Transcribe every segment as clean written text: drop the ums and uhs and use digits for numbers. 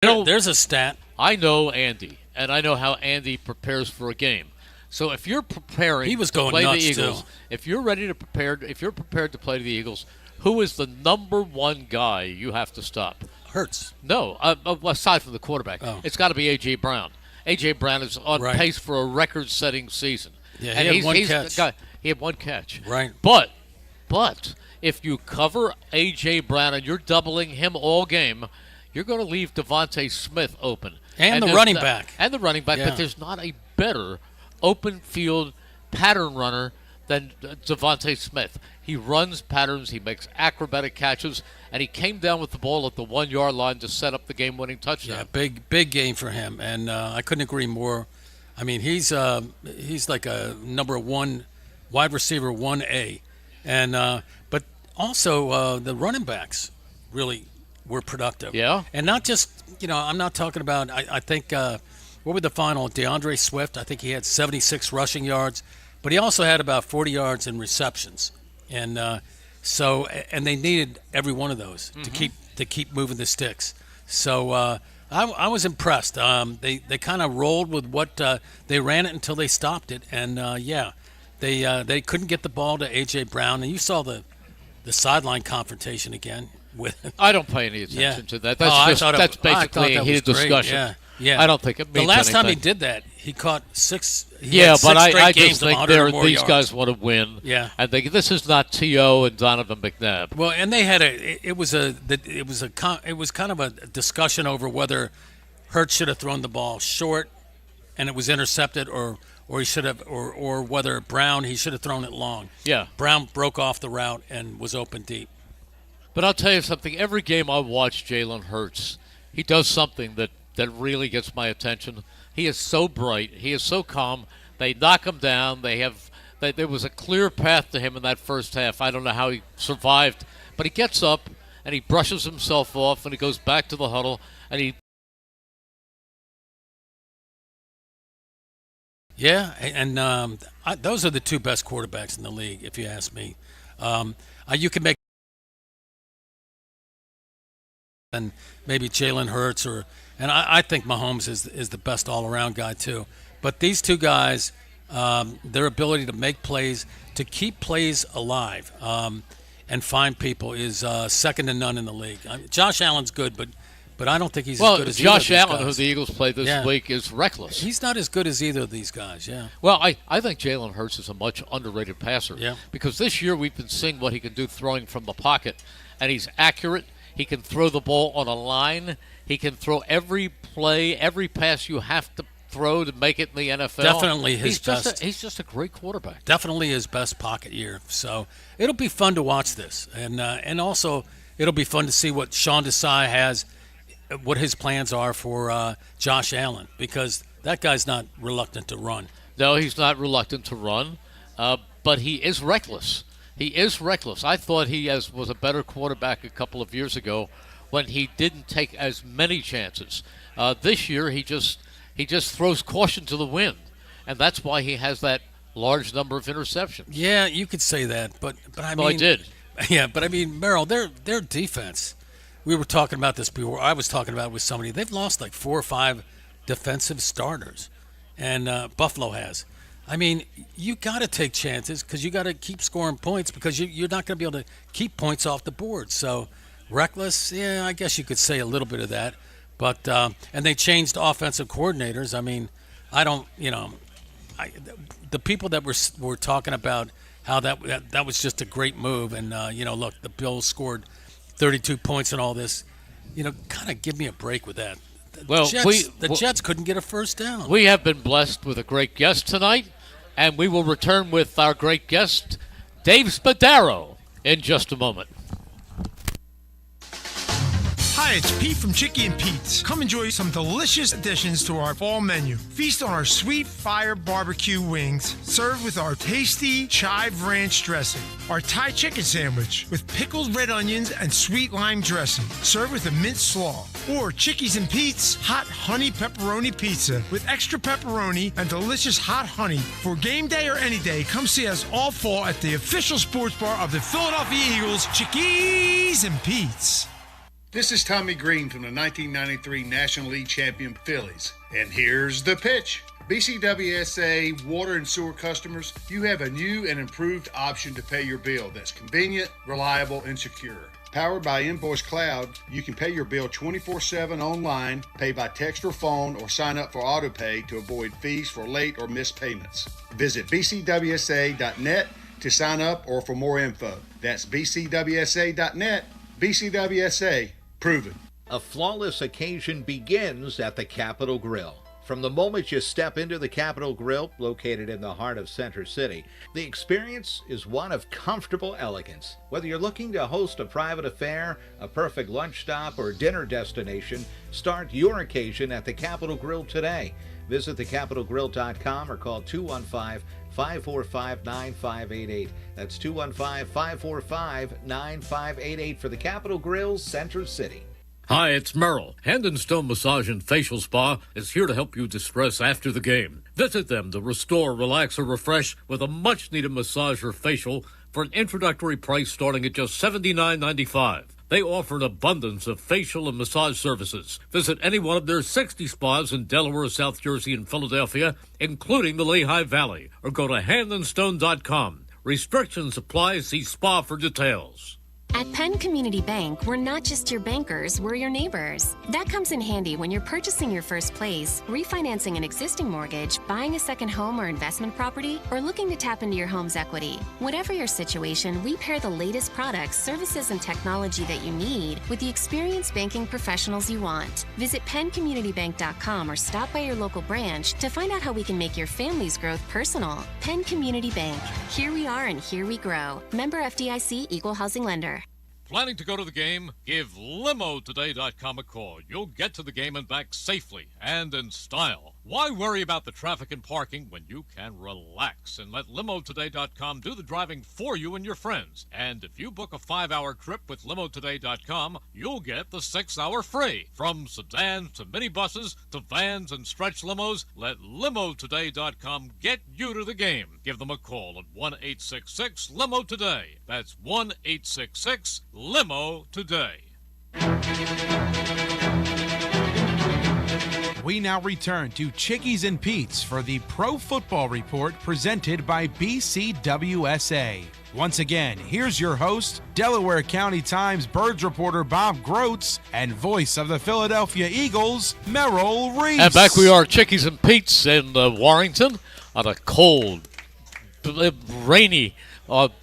There's a stat. I know Andy, and I know how Andy prepares for a game. So if you're preparing He was to going play the nuts, Eagles, too. if you're prepared to play the Eagles, who is the number one guy you have to stop? Hurts. No, aside from the quarterback, Oh. it's got to be A.J. Brown. A.J. Brown is on Right. pace for a record-setting season. Yeah, and he had he's, one he's catch. The guy. He had one catch. Right. But if you cover A.J. Brown and you're doubling him all game, you're going to leave Devontae Smith open. And the there's running not- back. And the running back, Yeah. but there's not a better open field pattern runner than Devontae Smith. He runs patterns, he makes acrobatic catches, and he came down with the ball at the 1 yard line to set up the game-winning touchdown. Yeah, big game for him, and I couldn't agree more. I mean, he's like a number one wide receiver 1A, and but also the running backs really were productive. Yeah. And not just I'm not talking about. I think what were the final? DeAndre Swift. I think he had 76 rushing yards, but he also had about 40 yards in receptions, and they needed every one of those to keep moving the sticks. So I was impressed. They kind of rolled with what they ran it until they stopped it, and they couldn't get the ball to A.J. Brown, and you saw the sideline confrontation again with. I don't pay any attention to that. That's I thought basically a that heated was great. discussion. Yeah. I don't think it means the last time he anything. did that, he caught six. Yeah, but I straight just games of think 100 or more these yards. guys want to win. Yeah. And this is not T.O. and Donovan McNabb. Well, and they had it was kind of a discussion over whether Hurts should have thrown the ball short, and it was intercepted, or he should have, or whether Brown he should have thrown it long. Yeah. Brown broke off the route and was open deep. But I'll tell you something. Every game I watch Jalen Hurts, he does something that really gets my attention. He is so bright. He is so calm. They knock him down. There was a clear path to him in that first half. I don't know how he survived. But he gets up, and he brushes himself off, and he goes back to the huddle, and he... Yeah, and those are the two best quarterbacks in the league, if you ask me. You can make and maybe Jalen Hurts, and I think Mahomes is the best all-around guy too. But these two guys, their ability to make plays, to keep plays alive, and find people is second to none in the league. Josh Allen's good, but I don't think he's as good as Josh either of these Allen, guys. who the Eagles played this week, is reckless. He's not as good as either of these guys, yeah. Well, I think Jalen Hurts is a much underrated passer. Yeah. Because this year we've been seeing what he can do throwing from the pocket, and he's accurate. He can throw the ball on a line. He can throw every play, every pass you have to throw to make it in the NFL. Definitely his best. He's just a great quarterback. Definitely his best pocket year. So it'll be fun to watch this, and also it'll be fun to see what Sean Desai has, what his plans are for Josh Allen, because that guy's not reluctant to run. No, he's not reluctant to run, but he is reckless. He is reckless. I thought he was a better quarterback a couple of years ago when he didn't take as many chances. This year, he just throws caution to the wind, and that's why he has that large number of interceptions. Yeah, you could say that, but I mean, I did. Yeah, but I mean, Merrill, their defense. We were talking about this before. I was talking about it with somebody. They've lost like 4 or 5 defensive starters, and Buffalo has. I mean, you got to take chances because you got to keep scoring points because you're not going to be able to keep points off the board. So, reckless, yeah, I guess you could say a little bit of that. But and they changed offensive coordinators. I mean, I don't, the people that were talking about how that was just a great move, and look, the Bills scored 32 points and all this. Kind of give me a break with that. The Jets couldn't get a first down. We have been blessed with a great guest tonight, and we will return with our great guest, Dave Spadaro, in just a moment. Hi, it's Pete from Chicky and Pete's. Come enjoy some delicious additions to our fall menu. Feast on our sweet fire barbecue wings, served with our tasty chive ranch dressing. Our Thai chicken sandwich with pickled red onions and sweet lime dressing, served with a minced slaw. Or Chickies and Pete's hot honey pepperoni pizza with extra pepperoni and delicious hot honey. For game day or any day, come see us all fall at the official sports bar of the Philadelphia Eagles, Chickies and Pete's. This is Tommy Green from the 1993 National League champion Phillies. And here's the pitch. BCWSA water and sewer customers, you have a new and improved option to pay your bill that's convenient, reliable, and secure. Powered by Invoice Cloud, you can pay your bill 24/7 online, pay by text or phone, or sign up for AutoPay to avoid fees for late or missed payments. Visit bcwsa.net to sign up or for more info. That's bcwsa.net. BCWSA. Proven. A flawless occasion begins at the Capitol Grill. From the moment you step into the Capitol Grill, located in the heart of Center City, the experience is one of comfortable elegance. Whether you're looking to host a private affair, a perfect lunch stop, or dinner destination, start your occasion at the Capitol Grill today. Visit thecapitolgrill.com or call 215-545-9588. That's 215-545-9588 for the Capitol Grill, Center City. Hi, it's Merrill. Hand and Stone Massage and Facial Spa is here to help you distress after the game. Visit them to restore, relax, or refresh with a much-needed massage or facial for an introductory price starting at just $79.95. They offer an abundance of facial and massage services. Visit any one of their 60 spas in Delaware, South Jersey, and Philadelphia, including the Lehigh Valley, or go to handandstone.com. Restrictions apply. See spa for details. At Penn Community Bank, we're not just your bankers, we're your neighbors. That comes in handy when you're purchasing your first place, refinancing an existing mortgage, buying a second home or investment property, or looking to tap into your home's equity. Whatever your situation, we pair the latest products, services, and technology that you need with the experienced banking professionals you want. Visit penncommunitybank.com or stop by your local branch to find out how we can make your family's growth personal. Penn Community Bank. Here we are and here we grow. Member FDIC, Equal Housing Lender. Planning to go to the game? Give LimoToday.com a call. You'll get to the game and back safely and in style. Why worry about the traffic and parking when you can relax and let LimoToday.com do the driving for you and your friends? And if you book a 5-hour trip with LimoToday.com, you'll get the 6-hour free. From sedans to minibuses to vans and stretch limos, let LimoToday.com get you to the game. Give them a call at 1-866-LIMO-TODAY. That's 1-866-LIMO-TODAY. We now return to Chickies and Pete's for the Pro Football Report presented by BCWSA. Once again, here's your host, Delaware County Times Birds reporter Bob Grotz, and voice of the Philadelphia Eagles, Merrill Reese. And back we are, Chickies and Pete's in Warrington on a cold, rainy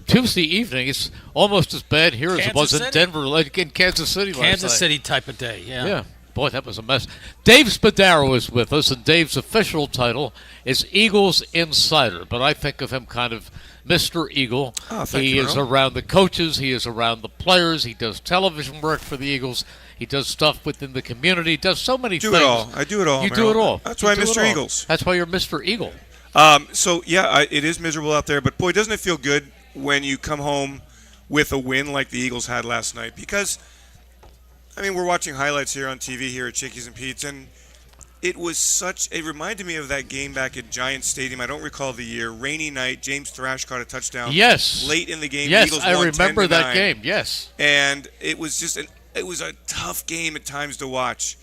Tuesday evening. It's almost as bad here as it was in Denver, like in Kansas City last night. Kansas City type of day, yeah. Yeah. Boy, that was a mess. Dave Spadaro is with us, and Dave's official title is Eagles Insider, but I think of him kind of Mr. Eagle. He is around the coaches. He is around the players. He does television work for the Eagles. He does stuff within the community. He does so many things. I do it all. You do it all. That's why I'm Mr. Eagles. That's why you're Mr. Eagle. It is miserable out there, but boy, doesn't it feel good when you come home with a win like the Eagles had last night? Because we're watching highlights here on TV here at Chickies and Pete's, and it reminded me of that game back at Giants Stadium. I don't recall the year. Rainy night, James Thrash caught a touchdown. Yes. Late in the game. Yes, Eagles I won remember 10-9. that game, yes. And it was just it was a tough game at times to watch,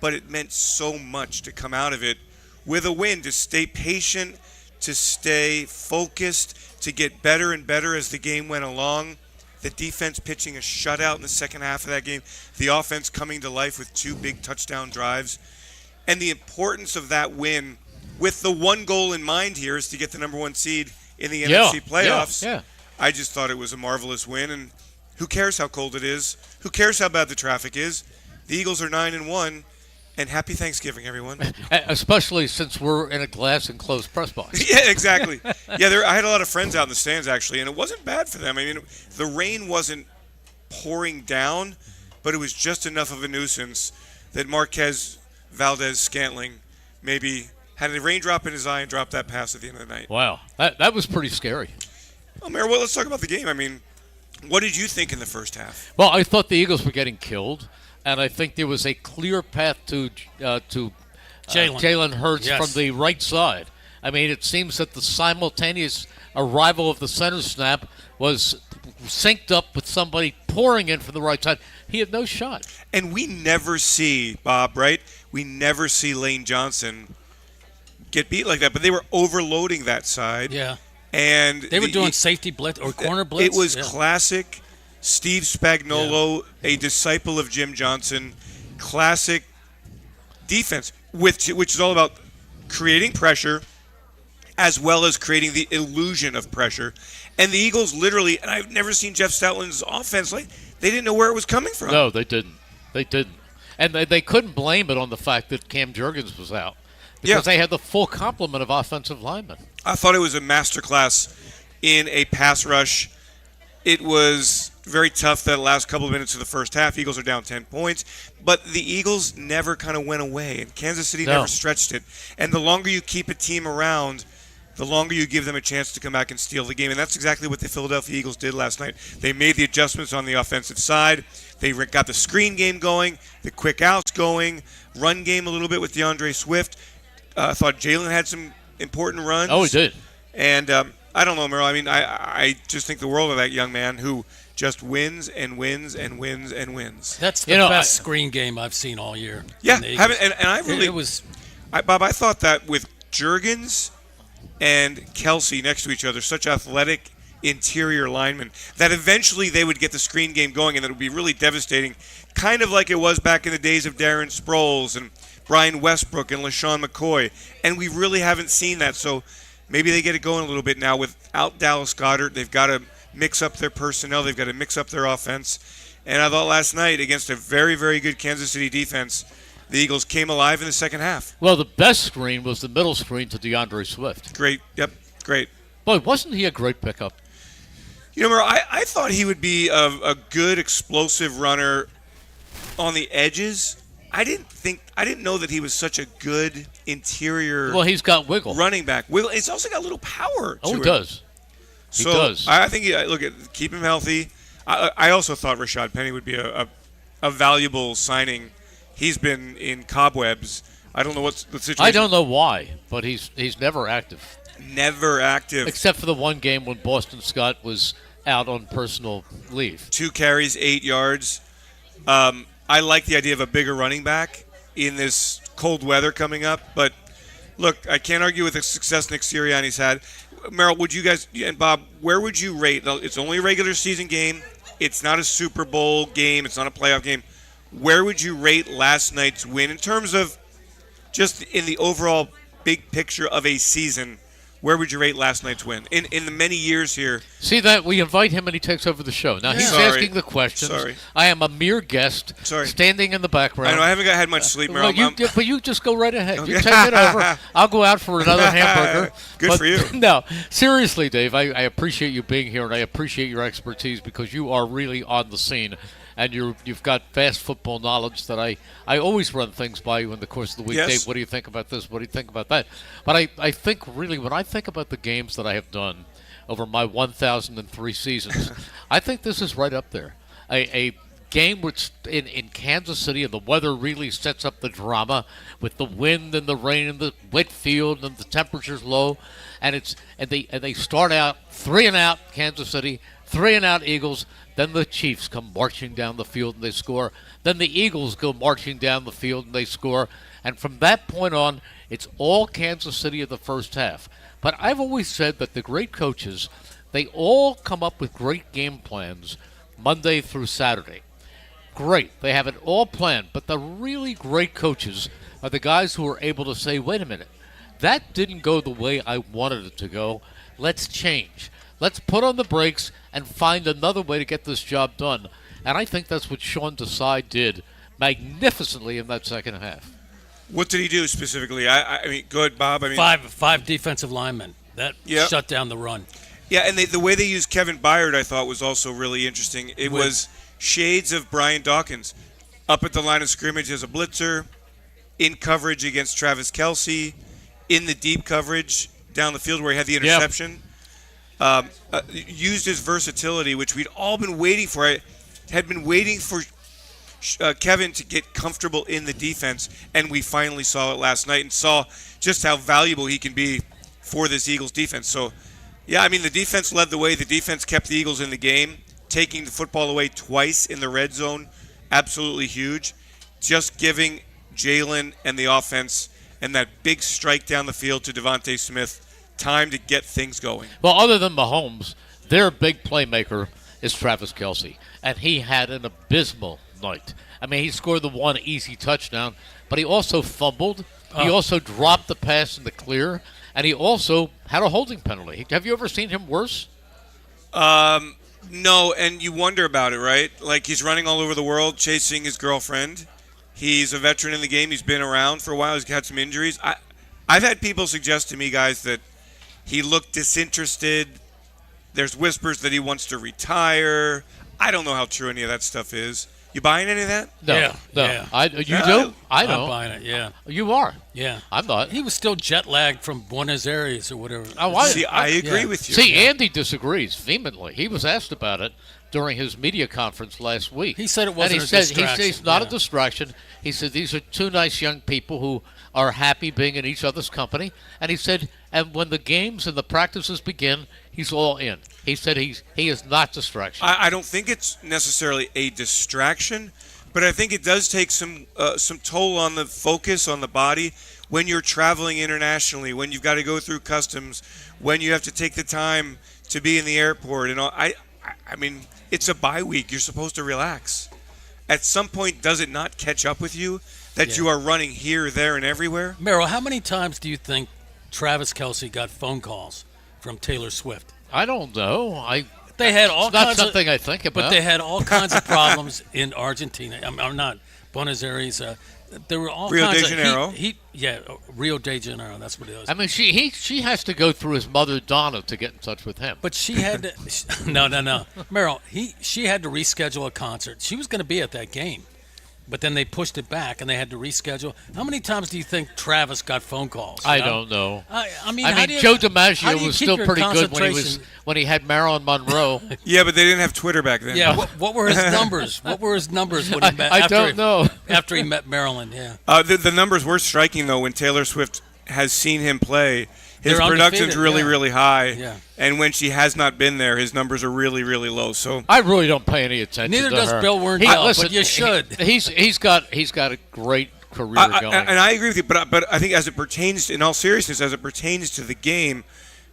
but it meant so much to come out of it with a win, to stay patient, to stay focused, to get better and better as the game went along. The defense pitching a shutout in the second half of that game. The offense coming to life with 2 big touchdown drives. And the importance of that win, with the one goal in mind here, is to get the number 1 seed in the NFC playoffs. Yeah. I just thought it was a marvelous win. And who cares how cold it is? Who cares how bad the traffic is? The Eagles are 9-1. And happy Thanksgiving, everyone. Especially since we're in a glass-enclosed press box. Yeah, exactly. I had a lot of friends out in the stands, actually, and it wasn't bad for them. The rain wasn't pouring down, but it was just enough of a nuisance that Marquez Valdez-Scantling maybe had a raindrop in his eye and dropped that pass at the end of the night. Wow. That was pretty scary. Well, Mayor, let's talk about the game. What did you think in the first half? Well, I thought the Eagles were getting killed. And I think there was a clear path to Jalen Hurts from the right side. It seems that the simultaneous arrival of the center snap was synced up with somebody pouring in from the right side. He had no shot. And we never see, Bob, right? We never see Lane Johnson get beat like that. But they were overloading that side. Yeah. And they were doing safety blitz or corner blitz. It was classic Steve Spagnuolo, a disciple of Jim Johnson, classic defense, which is all about creating pressure as well as creating the illusion of pressure. And the Eagles literally, and I've never seen Jeff Stoutland's offense, like they didn't know where it was coming from. No, they didn't. They didn't. And they couldn't blame it on the fact that Cam Jurgens was out because they had the full complement of offensive linemen. I thought it was a masterclass in a pass rush. It was very tough that last couple of minutes of the first half. Eagles are down 10 points. But the Eagles never kind of went away, and Kansas City never stretched it. And the longer you keep a team around, the longer you give them a chance to come back and steal the game. And that's exactly what the Philadelphia Eagles did last night. They made the adjustments on the offensive side. They got the screen game going, the quick outs going, run game a little bit with DeAndre Swift. I thought Jalen had some important runs. Oh, he did. And I don't know, Merrill. I mean, I just think the world of that young man who just wins and wins and wins and wins. That's the best screen game I've seen all year. Yeah, and I really Bob, I thought that with Jurgens and Kelsey next to each other, such athletic interior linemen, that eventually they would get the screen game going, and that would be really devastating, kind of like it was back in the days of Darren Sproles and Brian Westbrook and LaShawn McCoy, and we really haven't seen that. So maybe they get it going a little bit now without Dallas Goedert. They've got to mix up their personnel. They've got to mix up their offense. And I thought last night against a very, very good Kansas City defense, the Eagles came alive in the second half. Well, the best screen was the middle screen to DeAndre Swift. Great. Yep. Great. Boy, wasn't he a great pickup? You know, I thought he would be a good explosive runner on the edges. I didn't know that he was such a good interior. Well, he's got wiggle. Running back. Wiggle. He's also got a little power to he him. does. So he does. I think keep him healthy. I also thought Rashad Penny would be a valuable signing. He's been in cobwebs. I don't know what's the situation. I don't know why, but he's never active. Never active. Except for the one game when Boston Scott was out on personal leave. 2 carries, 8 yards. I like the idea of a bigger running back in this cold weather coming up. But, look, I can't argue with the success Nick Sirianni's had. Merrill, would you guys, and Bob, where would you rate? It's only a regular season game. It's not a Super Bowl game. It's not a playoff game. Where would you rate last night's win in terms of just in the overall big picture of a season? Where would you rate last night's win? In the many years here. See that? We invite him and he takes over the show. Now, he's asking the questions. Sorry. I am a mere guest standing in the background. I know I haven't had much sleep, Merrill. But you just go right ahead. You take it over. I'll go out for another hamburger. Good for you. No, seriously, Dave, I appreciate you being here and I appreciate your expertise because you are really on the scene. And you've got vast football knowledge that I always run things by you in the course of the week. Yes. Dave, what do you think about this? What do you think about that? But I think really when I think about the games that I have done over my 1,003 seasons, I think this is right up there. A game which in Kansas City and the weather really sets up the drama with the wind and the rain and the wet field and the temperatures low. And they start out 3-and-out Kansas City, 3-and-out Eagles. Then the Chiefs come marching down the field and they score. Then the Eagles go marching down the field and they score. And from that point on, it's all Kansas City in the first half. But I've always said that the great coaches, they all come up with great game plans Monday through Saturday. Great. They have it all planned. But the really great coaches are the guys who are able to say, wait a minute, that didn't go the way I wanted it to go. Let's change. Let's put on the brakes and find another way to get this job done. And I think that's what Sean Desai did magnificently in that second half. What did he do specifically? I mean, good, Bob. I mean, five defensive linemen. That shut down the run. Yeah, and the way they used Kevin Byard, I thought, was also really interesting. It was shades of Brian Dawkins. Up at the line of scrimmage as a blitzer, in coverage against Travis Kelce, in the deep coverage down the field where he had the interception. Yep. Used his versatility, which we'd all been waiting for. I had been waiting for Kevin to get comfortable in the defense, and we finally saw it last night and saw just how valuable he can be for this Eagles defense. So, Yeah, I mean, the defense led the way. The defense kept the Eagles in the game. Taking the football away twice in the red zone, absolutely huge. Just giving Jalen and the offense and that big strike down the field to Devontae Smith time to get things going. Well, other than Mahomes, their big playmaker is Travis Kelce, and he had an abysmal night. I mean, he scored the one easy touchdown, but he also fumbled. He also dropped the pass in the clear, and he also had a holding penalty. Have you ever seen him worse? No, and you wonder about it, right? Like, he's running all over the world chasing his girlfriend. He's a veteran in the game. He's been around for a while. He's had some injuries. I've had people suggest to me, guys, that he looked disinterested. There's whispers that he wants to retire. I don't know how true any of that stuff is. You buying any of that? No. Yeah, No. yeah. You do? I I'm don't. buying it, yeah. You are. Yeah. I'm not. He was still jet lagged from Buenos Aires or whatever. See, I agree with you. See, Andy disagrees vehemently. He was asked about it during his media conference last week. He said it wasn't and a distraction. He said it's not Yeah. a distraction. He said these are two nice young people who are happy being in each other's company. And he said, and when the games and the practices begin, he's all in. He said he is not distraction. I don't think it's necessarily a distraction, but I think it does take some toll on the focus, on the body, when you're traveling internationally, when you've got to go through customs, when you have to take the time to be in the airport. And all. I mean, it's a bye week. You're supposed to relax. At some point, does it not catch up with you that you are running here, there, and everywhere? Merrill, how many times do you think Travis Kelce got phone calls from Taylor Swift? I don't know. They had all It's not kinds something of, I think about. but they had all kinds of problems in Argentina. I'm not Buenos Aires. There were all Rio kinds de Janeiro. of Rio de Janeiro. That's what it was. I mean, she has to go through his mother Donna to get in touch with him. But she had to. No. Merrill, she had to reschedule a concert. She was going to be at that game, but then they pushed it back and they had to reschedule. How many times do you think Travis got phone calls? I don't know. I mean, Joe how do DiMaggio you was keep still your pretty good concentration? when he had Marilyn Monroe. Yeah, but they didn't have Twitter back then. Yeah, what were his numbers? What were his numbers when he met? I don't know. After he met Marilyn, yeah. The numbers were striking, though, when Taylor Swift has seen him play. His They're production's undefeated, really, yeah. really high. Yeah. And when she has not been there, his numbers are really, really low. So I really don't pay any attention Neither to does her. Bill Wernhell, Listen, but you should. He's got a great career going. and I agree with you, but I think as it pertains, in all seriousness, as it pertains to the game,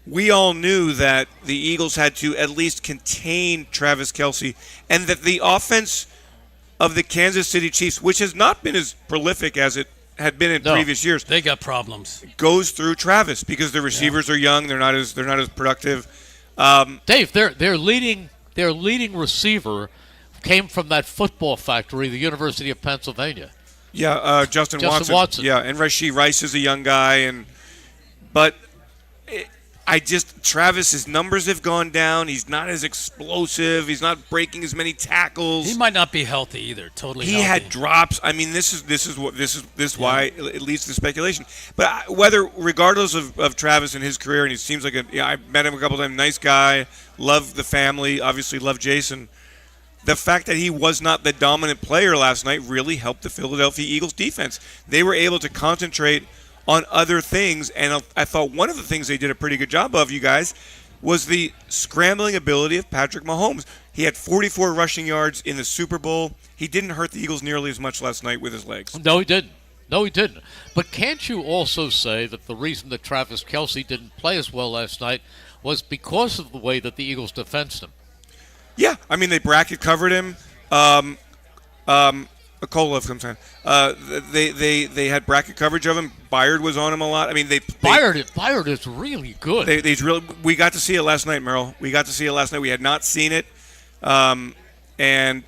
we all knew that the Eagles had to at least contain Travis Kelce, and that the offense of the Kansas City Chiefs, which has not been as prolific as it had been in previous years, They got problems. goes through Travis because the receivers are young, they're not as productive. Dave, their leading receiver came from that football factory, the University of Pennsylvania. Yeah, Justin Watson. Yeah, and Rashee Rice is a young guy, but Travis's numbers have gone down. He's not as explosive. He's not breaking as many tackles. He might not be healthy either. Totally. He healthy. had drops. I mean, this is why it leads to speculation. But regardless of Travis and his career, and he seems like I met him a couple times. Nice guy. Love the family. Obviously, love Jason. The fact that he was not the dominant player last night really helped the Philadelphia Eagles defense. They were able to concentrate on other things, and I thought one of the things they did a pretty good job of, you guys, was the scrambling ability of Patrick Mahomes. He had 44 rushing yards in the Super Bowl. He didn't hurt the Eagles nearly as much last night with his legs. No, he didn't. But can't you also say that the reason that Travis Kelce didn't play as well last night was because of the way that the Eagles defensed him? Yeah, I mean, they bracket covered him. Akolov comes on. They had bracket coverage of him. Byard was on him a lot. I mean, Byard is really good. We got to see it last night, Merrill. We got to see it last night. We had not seen it, and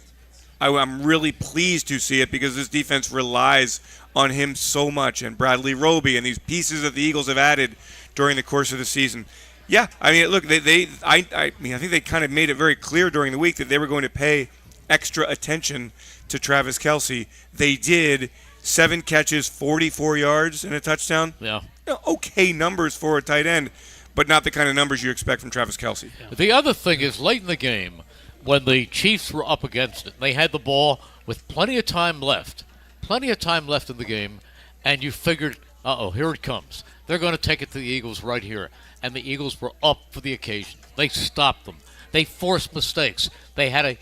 I'm really pleased to see it because this defense relies on him so much, and Bradley Roby and these pieces that the Eagles have added during the course of the season. Yeah, I mean, look, I think they kind of made it very clear during the week that they were going to pay extra attention to Travis Kelce. They did. 7 catches, 44 yards, and a touchdown. Yeah. Okay numbers for a tight end, but not the kind of numbers you expect from Travis Kelce. Yeah. The other thing is late in the game, when the Chiefs were up against it, they had the ball with plenty of time left in the game, and you figured, here it comes. they're going to take it to the Eagles right here. And the Eagles were up for the occasion. They stopped them. They forced mistakes. They had an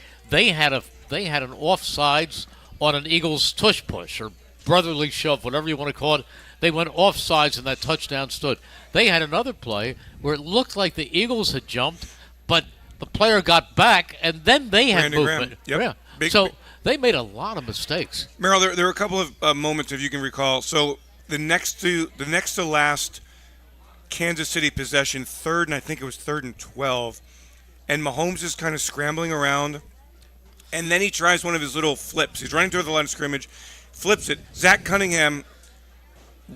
offsides on an Eagles tush push or brotherly shove, whatever you want to call it. They went offsides and that touchdown stood. They had another play where it looked like the Eagles had jumped, but the player got back, and then they had Brandon movement. Graham. Yep. Yeah. So they made a lot of mistakes. Merrill, there were a couple of moments, if you can recall. So the next to last Kansas City possession, third and 12, and Mahomes is kind of scrambling around, and then he tries one of his little flips. He's running toward the line of scrimmage, flips it. Zach Cunningham,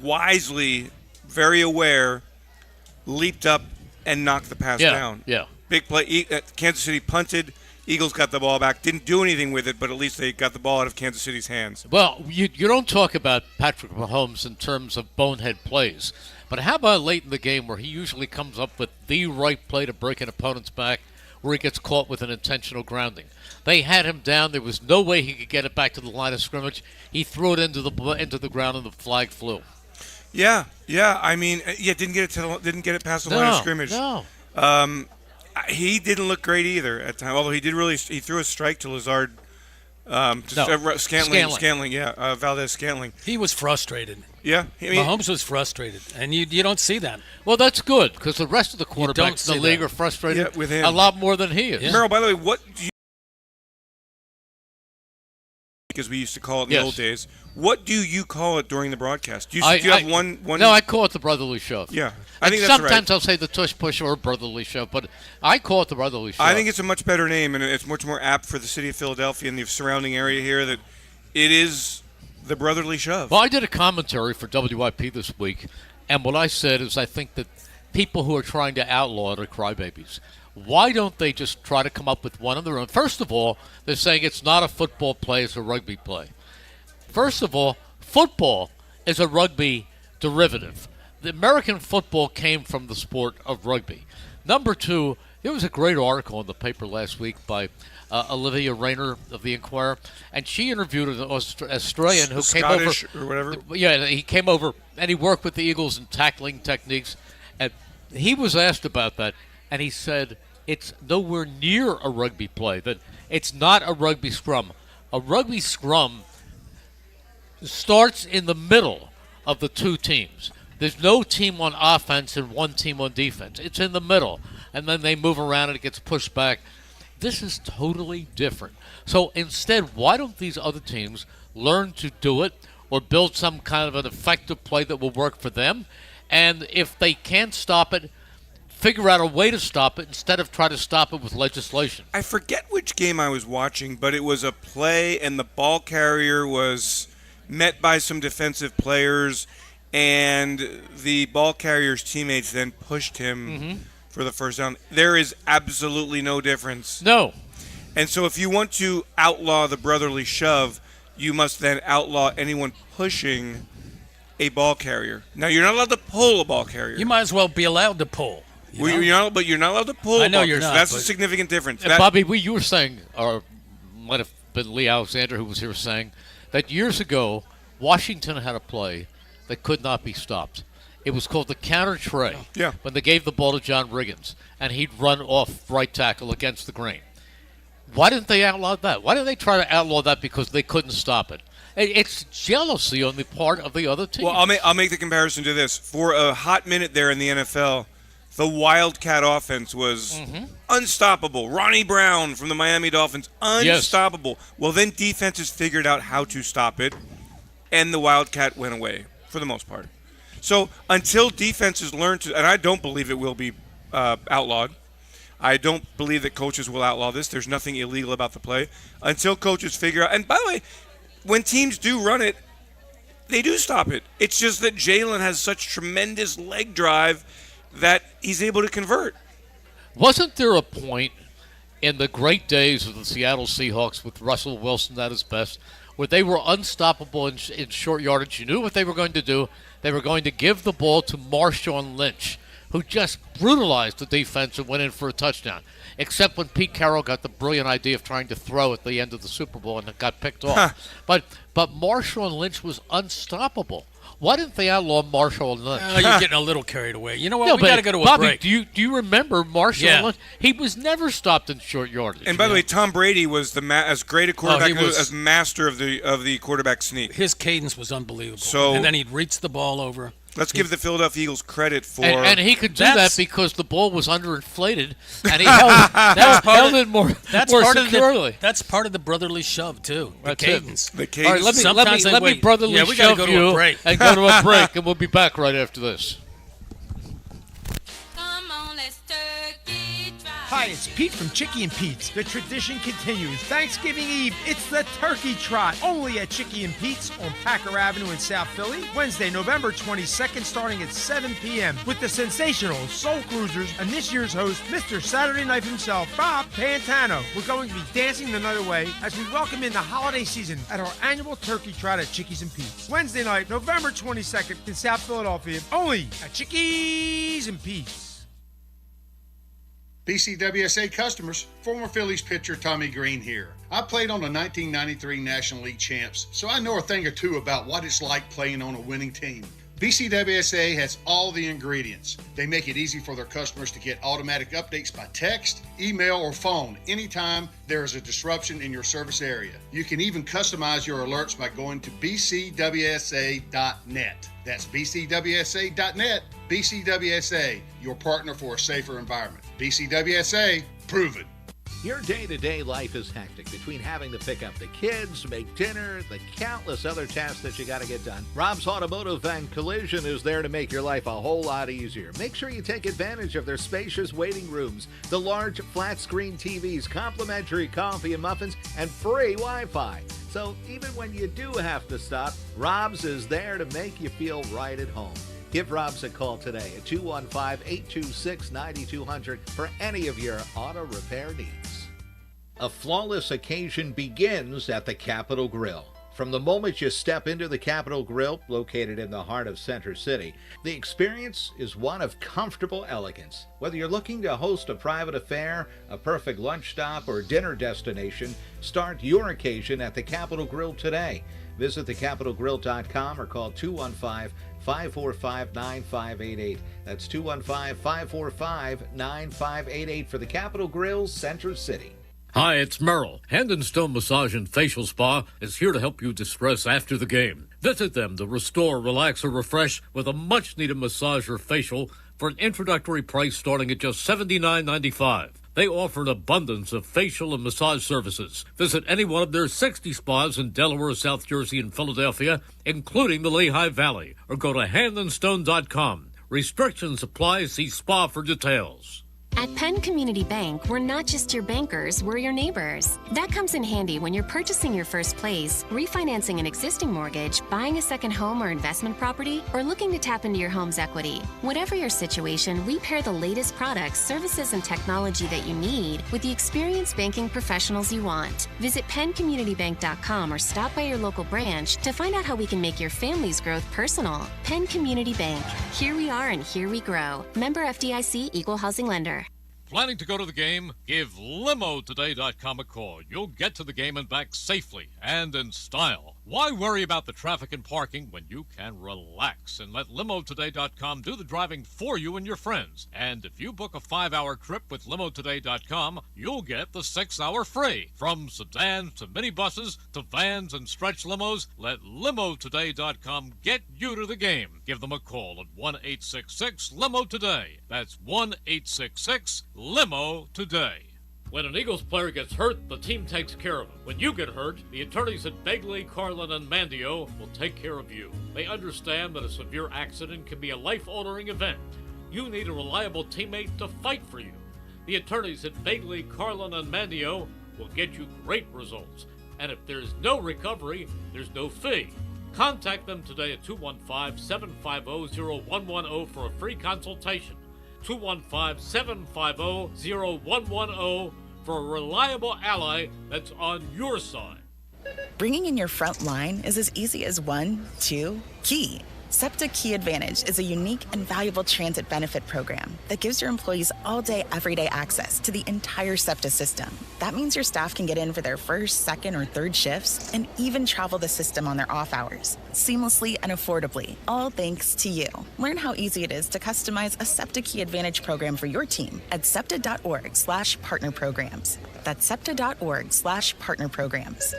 wisely, very aware, leaped up and knocked the pass down. Yeah. Big play. Kansas City punted. Eagles got the ball back. Didn't do anything with it, but at least they got the ball out of Kansas City's hands. Well, you don't talk about Patrick Mahomes in terms of bonehead plays. But how about late in the game where he usually comes up with the right play to break an opponent's back where he gets caught with an intentional grounding? They had him down. There was no way he could get it back to the line of scrimmage. He threw it into the ground and the flag flew. Yeah. I mean, didn't get it past the line of scrimmage. No. He didn't look great either at the time. Although he threw a strike to Lazard. Scantling. Valdez Scantling. He was frustrated. Yeah, Mahomes was frustrated, and you don't see that. Well, that's good because the rest of the quarterbacks in the league are frustrated with him a lot more than he is. Yeah. Merrill, by the way, what do you, because we used to call it in the old days, what do you call it during the broadcast? Do you have one? No, I call it the brotherly shove. Yeah, I think that's right. Sometimes I'll say the tush push or brotherly shove, but I call it the brotherly shove. I think it's a much better name, and it's much more apt for the city of Philadelphia and the surrounding area here that it is the brotherly shove. Well, I did a commentary for WIP this week, and what I said is I think that people who are trying to outlaw it are crybabies. Why don't they just try to come up with one of their own? First of all, they're saying it's not a football play, it's a rugby play. First of all, football is a rugby derivative. The American football came from the sport of rugby. Number two, there was a great article in the paper last week by Olivia Rayner of the Inquirer, and she interviewed an Australian who Scottish came over. Or whatever. Yeah, he came over, and he worked with the Eagles in tackling techniques, and he was asked about that, and he said it's nowhere near a rugby play, that it's not a rugby scrum. A rugby scrum starts in the middle of the two teams. There's no team on offense and one team on defense. It's in the middle, and then they move around and it gets pushed back. This is totally different. So instead, why don't these other teams learn to do it or build some kind of an effective play that will work for them? And if they can't stop it, figure out a way to stop it instead of try to stop it with legislation. I forget which game I was watching, but it was a play, and the ball carrier was met by some defensive players, and the ball carrier's teammates then pushed him for the first down. There is absolutely no difference. No. And so if you want to outlaw the brotherly shove, you must then outlaw anyone pushing a ball carrier. Now, you're not allowed to pull a ball carrier. You might as well be allowed to pull. You're not allowed to pull. I know a ball you're carrier, not. So that's a significant difference. Bobby, you were saying, or might have been Lee Alexander who was here saying, that years ago, Washington had a play that could not be stopped. It was called the counter tray. Yeah. When they gave the ball to John Riggins, and he'd run off right tackle against the grain. Why didn't they outlaw that? Why didn't they try to outlaw that because they couldn't stop it? It's jealousy on the part of the other team. Well, I'll make the comparison to this. For a hot minute there in the NFL, the Wildcat offense was unstoppable. Ronnie Brown from the Miami Dolphins, unstoppable. Yes. Well, then defenses figured out how to stop it, and the Wildcat went away for the most part. So until defenses learn to, and I don't believe it will be outlawed. I don't believe that coaches will outlaw this. There's nothing illegal about the play. Until coaches figure out, and by the way, when teams do run it, they do stop it. It's just that Jalen has such tremendous leg drive that he's able to convert. Wasn't there a point in the great days of the Seattle Seahawks with Russell Wilson at his best where they were unstoppable in short yardage? You knew what they were going to do. They were going to give the ball to Marshawn Lynch, who just brutalized the defense and went in for a touchdown, except when Pete Carroll got the brilliant idea of trying to throw at the end of the Super Bowl and it got picked off. But Marshawn Lynch was unstoppable. Why didn't they outlaw Marshall and Lynch? You're getting a little carried away. You know what? No, We got to go to a Bobby, break. do you remember Marshall Yeah. and Lynch? He was never stopped in short yardage. And by the way, Tom Brady was as great a quarterback he was- as master of the quarterback sneak. His cadence was unbelievable. So- and then he'd reach the ball over. Let's give the Philadelphia Eagles credit for. And he could do that That's- because the ball was underinflated, and he held it more securely. That's part of the brotherly shove too. The That's it. cadence. the All cadence. right, let me Sometimes they let me wait. brotherly Yeah, we gotta shove go to you a break. and go to a break, and we'll be back right after this. Hi, it's Pete from Chicky and Pete's. The tradition continues. Thanksgiving Eve, it's the Turkey Trot, only at Chicky and Pete's on Packer Avenue in South Philly. Wednesday, November 22nd, starting at 7 p.m. with the sensational Soul Cruisers and this year's host, Mr. Saturday Night himself, Bob Pantano. We're going to be dancing the night away as we welcome in the holiday season at our annual Turkey Trot at Chickies and Pete's. Wednesday night, November 22nd in South Philadelphia, only at Chickies and Pete's. BCWSA customers, former Phillies pitcher Tommy Green here. I played on the 1993 National League champs, so I know a thing or two about what it's like playing on a winning team. BCWSA has all the ingredients. They make it easy for their customers to get automatic updates by text, email, or phone anytime there is a disruption in your service area. You can even customize your alerts by going to bcwsa.net. That's bcwsa.net. BCWSA, your partner for a safer environment. BCWSA, proven. Your day-to-day life is hectic between having to pick up the kids, make dinner, the countless other tasks that you got to get done. Rob's Automotive and Collision is there to make your life a whole lot easier. Make sure you take advantage of their spacious waiting rooms, the large flat-screen TVs, complimentary coffee and muffins, and free Wi-Fi. So even when you do have to stop, Rob's is there to make you feel right at home. Give Rob's a call today at 215-826-9200 for any of your auto repair needs. A flawless occasion begins at the Capitol Grill. From the moment you step into the Capitol Grill, located in the heart of Center City, the experience is one of comfortable elegance. Whether you're looking to host a private affair, a perfect lunch stop, or dinner destination, start your occasion at the Capitol Grill today. Visit thecapitolgrill.com or call 215-545-9588. That's 215-545-9588 for the Capitol Grill, Center City. Hi, it's Merrill. Hand and Stone Massage and Facial Spa is here to help you distress after the game. Visit them to restore, relax, or refresh with a much-needed massage or facial for an introductory price starting at just $79.95. They offer an abundance of facial and massage services. Visit any one of their 60 spas in Delaware, South Jersey, and Philadelphia, including the Lehigh Valley, or go to handandstone.com. Restrictions apply. See spa for details. At Penn Community Bank, we're not just your bankers, we're your neighbors. That comes in handy when you're purchasing your first place, refinancing an existing mortgage, buying a second home or investment property, or looking to tap into your home's equity. Whatever your situation, we pair the latest products, services, and technology that you need with the experienced banking professionals you want. Visit PennCommunityBank.com or stop by your local branch to find out how we can make your family's growth personal. Penn Community Bank. Here we are and here we grow. Member FDIC, Equal Housing Lender. Planning to go to the game? Give LimoToday.com a call. You'll get to the game and back safely and in style. Why worry about the traffic and parking when you can relax and let LimoToday.com do the driving for you and your friends? And if you book a 5-hour trip with LimoToday.com, you'll get the 6-hour free. From sedans to minibuses to vans and stretch limos, let LimoToday.com get you to the game. Give them a call at 1-866-LIMO-TODAY. That's 1-866-LIMO-TODAY. When an Eagles player gets hurt, the team takes care of him. When you get hurt, the attorneys at Begley, Carlin, and Mandio will take care of you. They understand that a severe accident can be a life-altering event. You need a reliable teammate to fight for you. The attorneys at Begley, Carlin, and Mandio will get you great results. And if there's no recovery, there's no fee. Contact them today at 215-750-0110 for a free consultation. 215-750-0110 for a reliable ally that's on your side. Bringing in your front line is as easy as 1, 2, key. SEPTA Key Advantage is a unique and valuable transit benefit program that gives your employees all-day, everyday access to the entire SEPTA system. That means your staff can get in for their first, second, or third shifts and even travel the system on their off hours, seamlessly and affordably, all thanks to you. Learn how easy it is to customize a SEPTA Key Advantage program for your team at SEPTA.org/partner programs. That's SEPTA.org/partner programs.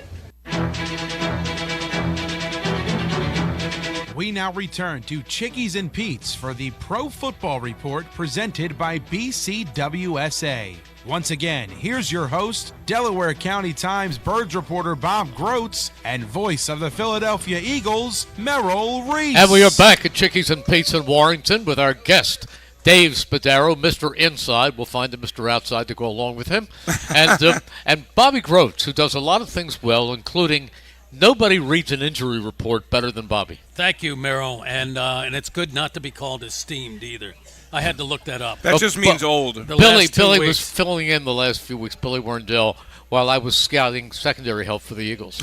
We now return to Chickies and Pete's for the Pro Football Report presented by BCWSA. Once again, here's your host, Delaware County Times Birds reporter Bob Grotz, and voice of the Philadelphia Eagles, Merrill Reese. And we are back at Chickies and Pete's in Warrington with our guest, Dave Spadaro, Mr. Inside. We'll find a Mr. Outside to go along with him. And Bobby Grotz, who does a lot of things well, including nobody reads an injury report better than Bobby. Thank you, Merrill. And it's good not to be called esteemed either. I had to look that up. That just means old. Billy was filling in the last few weeks, Billy Warndell, while I was scouting secondary help for the Eagles.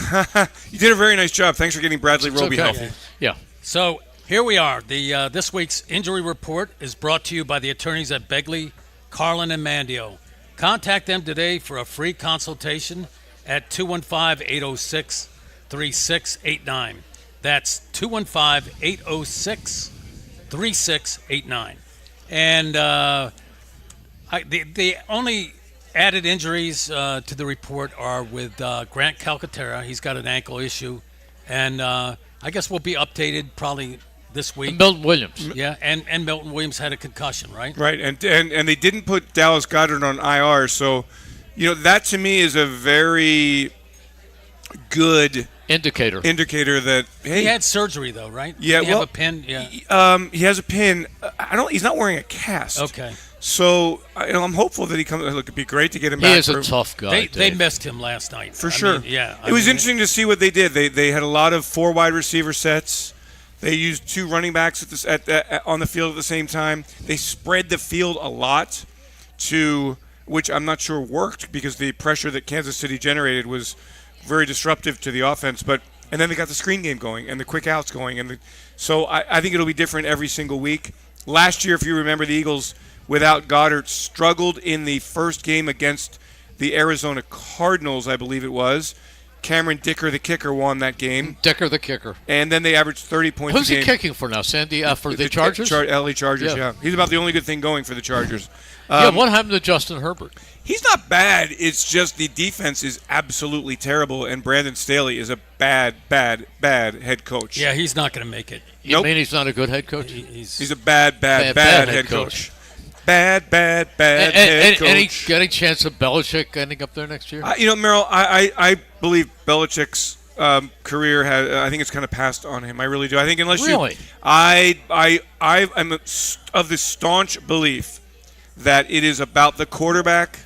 You did a very nice job. Thanks for getting Bradley Roby healthy. Yeah. So here we are. This week's injury report is brought to you by the attorneys at Begley, Carlin, and Mandio. Contact them today for a free consultation at 215-806-3689. That's 215-806-3689. And the only added injuries to the report are with Grant Calcaterra. He's got an ankle issue. And I guess we'll be updated probably this week. And Milton Williams. Yeah, and Milton Williams had a concussion, right? Right, and they didn't put Dallas Goedert on IR. So, that to me is a very good indicator that, hey, he had surgery though, right? Yeah, Did he have a pin? Yeah. He has a pin. He's not wearing a cast. Okay. So I'm hopeful that he comes. Look, it'd be great to get him back. He is a tough guy. They missed him last night for sure. Yeah, it was interesting to see what they did. They had a lot of 4 wide receiver sets. They used 2 running backs on the field at the same time. They spread the field a lot, which I'm not sure worked because the pressure that Kansas City generated was very disruptive to the offense. And then they got the screen game going and the quick outs going. So I think it'll be different every single week. Last year, if you remember, the Eagles, without Goddard, struggled in the first game against the Arizona Cardinals, I believe it was. Cameron Dicker, the kicker, won that game. Dicker, the kicker. And then they averaged 30 points Who's a game. he kicking for now, Sandy? For the Chargers? LA Chargers, yeah. He's about the only good thing going for the Chargers. What happened to Justin Herbert? He's not bad. It's just the defense is absolutely terrible, and Brandon Staley is a bad head coach. Yeah, he's not going to make it. You mean he's not a good head coach? He's a bad head coach. Bad head coach. Any chance of Belichick ending up there next year? Merrill, I believe Belichick's career I think it's kind of passed on him. I really do. I think unless really? I'm of the staunch belief that it is about the quarterback,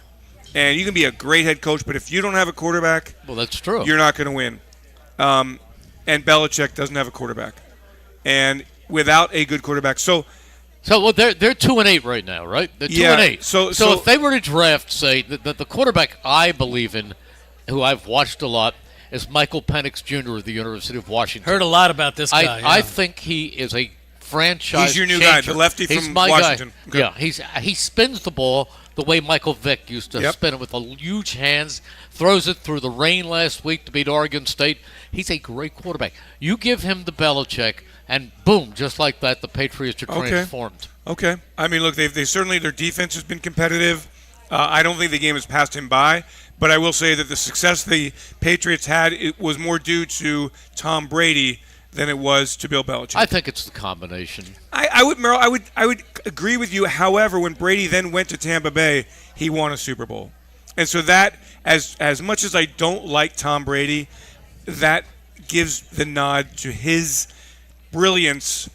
and you can be a great head coach, but if you don't have a quarterback, well, that's true. You're not going to win. And Belichick doesn't have a quarterback, and without a good quarterback, so they're 2-8 right now, right? They're 2-8. So if they were to draft, say, the quarterback I believe in, who I've watched a lot, is Michael Penix Jr. of the University of Washington. Heard a lot about this guy. I think he is a franchise He's your new changer. guy, the lefty from Washington. Yeah, he spins the ball the way Michael Vick used to spin it with the huge hands, throws it through the rain last week to beat Oregon State. He's a great quarterback. You give him the Belichick, and boom, just like that, the Patriots are transformed. Okay. I mean, look, they certainly, their defense has been competitive. I don't think the game has passed him by, but I will say that the success the Patriots had, it was more due to Tom Brady than it was to Bill Belichick. I think it's the combination. I would agree with you. However, when Brady then went to Tampa Bay, he won a Super Bowl. And so that, as much as I don't like Tom Brady, that gives the nod to his brilliance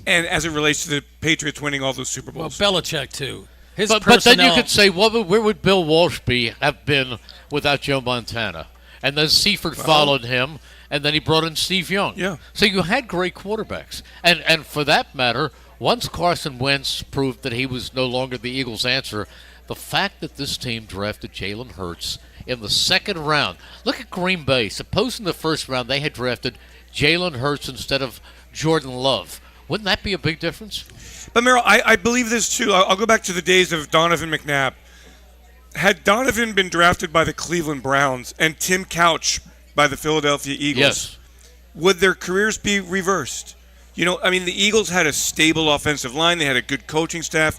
and as it relates to the Patriots winning all those Super Bowls. Well, Belichick, too. But then you could say, where would Bill Walsh have been without Joe Montana? And then Seifert followed him, and then he brought in Steve Young. Yeah. So you had great quarterbacks. And for that matter, once Carson Wentz proved that he was no longer the Eagles' answer, the fact that this team drafted Jalen Hurts in the second round. Look at Green Bay. Suppose in the first round they had drafted Jalen Hurts instead of Jordan Love. Wouldn't that be a big difference? But Merrill, I believe this too. I'll go back to the days of Donovan McNabb. Had Donovan been drafted by the Cleveland Browns and Tim Couch by the Philadelphia Eagles, Yes. would their careers be reversed? You know, I mean, the Eagles had a stable offensive line. They had a good coaching staff.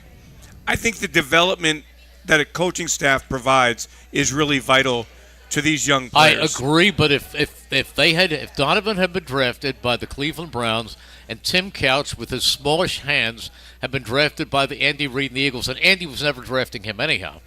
I think the development that a coaching staff provides is really vital to these young players. I agree, but if Donovan had been drafted by the Cleveland Browns and Tim Couch with his smallish hands had been drafted by the Andy Reid and the Eagles, and Andy was never drafting him anyhow.